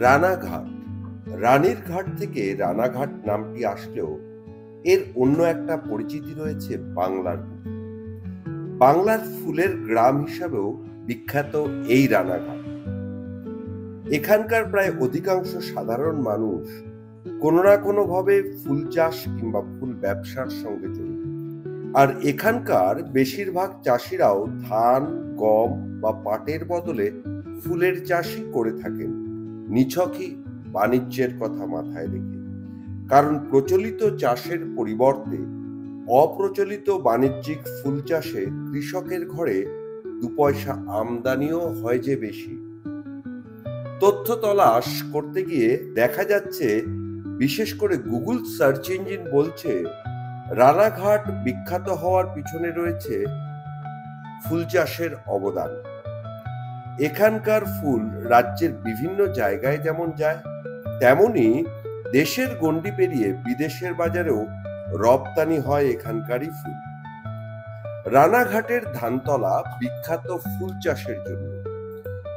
রানাঘাট, রানীর ঘাট থেকে রানাঘাট নামটি আসলেও এর অন্য একটা পরিচিতি রয়েছে বাংলার বুকে। বাংলার ফুলের গ্রাম হিসাবেও বিখ্যাত এই রানাঘাট। এখানকার প্রায় অধিকাংশ সাধারণ মানুষ কোনো না কোনোভাবে ফুল চাষ কিংবা ফুল ব্যবসার সঙ্গে জড়িত। আর এখানকার বেশিরভাগ চাষিরাও ধান, গম বা পাটের বদলে ফুলের চাষই করে থাকেন, নিছকই বাণিজ্যের কথা মাথায় রেখে। কারণ প্রচলিত চাষের পরিবর্তে অপ্রচলিত বাণিজ্যিক ফুল চাষে কৃষকের ঘরে দুপয়সা আমদানিও হয় যে বেশি। তথ্য তলাশ করতে গিয়ে দেখা যাচ্ছে, বিশেষ করে গুগল সার্চ ইঞ্জিন বলছে রানাঘাট বিখ্যাত হওয়ার পিছনে রয়েছে ফুল চাষের অবদান। এখানকার ফুল রাজ্যের বিভিন্ন জায়গায় যেমন যায়, তেমনি দেশের গণ্ডি পেরিয়ে বিদেশের বাজারেও রপ্তানি হয় এখানকারই ফুল। রানাঘাটের ধানতলা বিখ্যাত ফুল চাষের জন্য।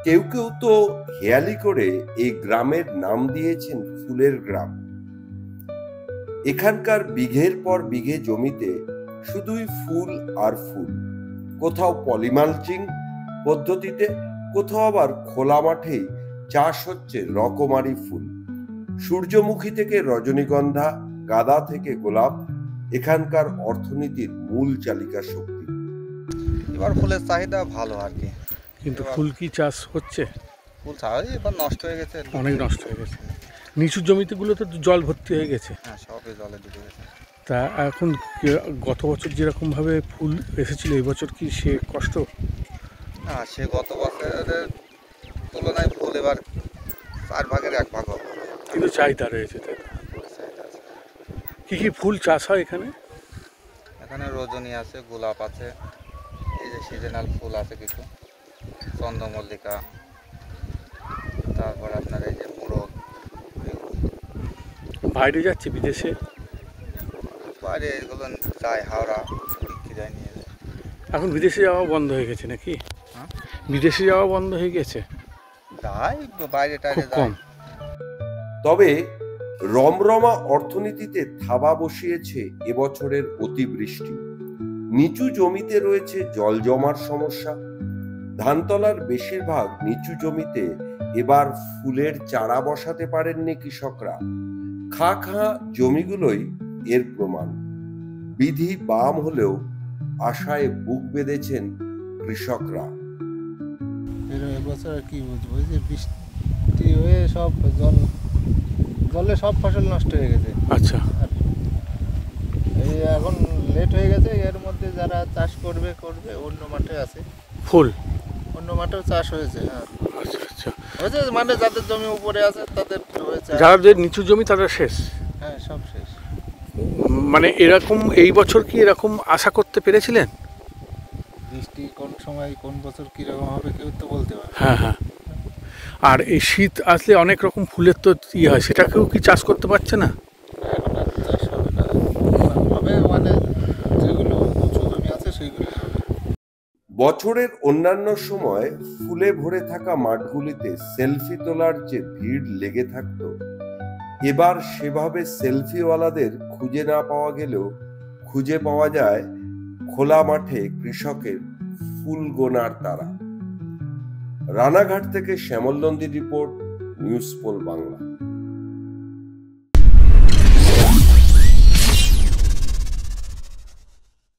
কেউ কেউ তো হেয়ালি করে এই গ্রামের নাম দিয়েছেন ফুলের গ্রাম। এখানকার বিঘের পর বিঘে জমিতে শুধুই ফুল আর ফুল। কোথাও পলিমালচিং পদ্ধতিতে, কোথাও আবার খোলা মাঠেই চাষ হচ্ছে রকমারি ফুল। সূর্যমুখী থেকে রজনীগন্ধা, গাঁদা থেকে গোলাপ এখানকার অর্থনীতির মূল চালিকা শক্তি। এবার ফুলের চাহিদা ভালো আর কি। কিন্তু ফুল কি চাষ হচ্ছে? ফুল চাষ এবার নষ্ট হয়ে গেছে, অনেক নষ্ট হয়ে গেছে। নিচু জমিতেগুলোতে তো জল ভর্তি হয়ে গেছে। হ্যাঁ, সবই জলে ডুবে গেছে। তা এখন গত বছর যেরকমভাবে ফুল এসেছিল, এই বছর কি সে কষ্ট? না, সে গত বছরের তুলনায় ফুল এবার 4 ভাগের 1 ভাগ হবে। কিন্তু চাহিদা রয়েছে, তাই তো? চাহিদা আছে। কী কী ফুল চাষ হয় এখানে? এখানে রজনী আছে, গোলাপ আছে, এই যে সিজনাল ফুল আছে কিছু, চন্দ্রমল্লিকা, তারপর আপনার এই যে মোরগ। বাইরে যাচ্ছে বিদেশে? বাইরে এগুলো যায় হাওড়া, বিক্রি যায়, নিয়ে যায়। এখন বিদেশে যাওয়া বন্ধ হয়ে গেছে নাকি? হ্যাঁ, বিদেশে যাওয়া বন্ধ হয়ে গেছে, যায় বাইরে টাইরে খুব যায়। কম। তবে রমরমা অর্থনীতিতে থাবা বসিয়েছে এবছরের অতিবৃষ্টি। নিচু জমিতে রয়েছে জল জমার সমস্যা। ধানতলার বেশিরভাগ নিচু জমিতে এবার ফুলের চারা বসাতে পারেননি কৃষকরা। খাঁ খাঁ জমিগুলোই এর প্রমাণ। বিধি বাম হলেও আশায় বুক বেঁধেছেন কৃষকরা। এবছর আর কি বুঝবো, ওই যে বৃষ্টি হয়ে সব জলে সব ফসল নষ্ট হয়ে গেছে। আচ্ছা, আর এই এখন লেট হয়ে গেছে, এর মধ্যে যারা চাষ করবে অন্য মাঠে আছে, ফুল অন্য মাঠেও চাষ হয়েছে। হ্যাঁ, আচ্ছা আচ্ছা। হয়েছে, মানে যাদের জমি উপরে আছে তাদের হয়েছে। যাদের নিচু জমি তাদের শেষ। হ্যাঁ, সব শেষ। মানে এরকম এই বছর কি এরকম আশা করতে পেরেছিলেন? বৃষ্টি কোন সময় কোন বছর কীরকম হবে কেউ তো বলতে পারে। হ্যাঁ হ্যাঁ। আর এই শীত আসলে অনেক রকম ফুলের তো ইয়ে হয়, সেটাকেও কি চাষ করতে পারছে না? এখন আর চাষ হবে না, হবে মানে যেগুলো উঁচু জমি আছে সেইগুলো হবে। বছরের অন্যান্য সময় ফুলে ভরে থাকা মাঠগুলিতে সেলফি তোলার যে ভিড় লেগে থাকতো, এবার সেভাবে সেলফিওয়ালাদের খুঁজে না পাওয়া গেলেও খুঁজে পাওয়া যায় খোলা মাঠে কৃষকের ফুল গোনার তারা। রানাঘাট থেকে শ্যামল নন্দীর রিপোর্ট, নিউজ পোল বাংলা।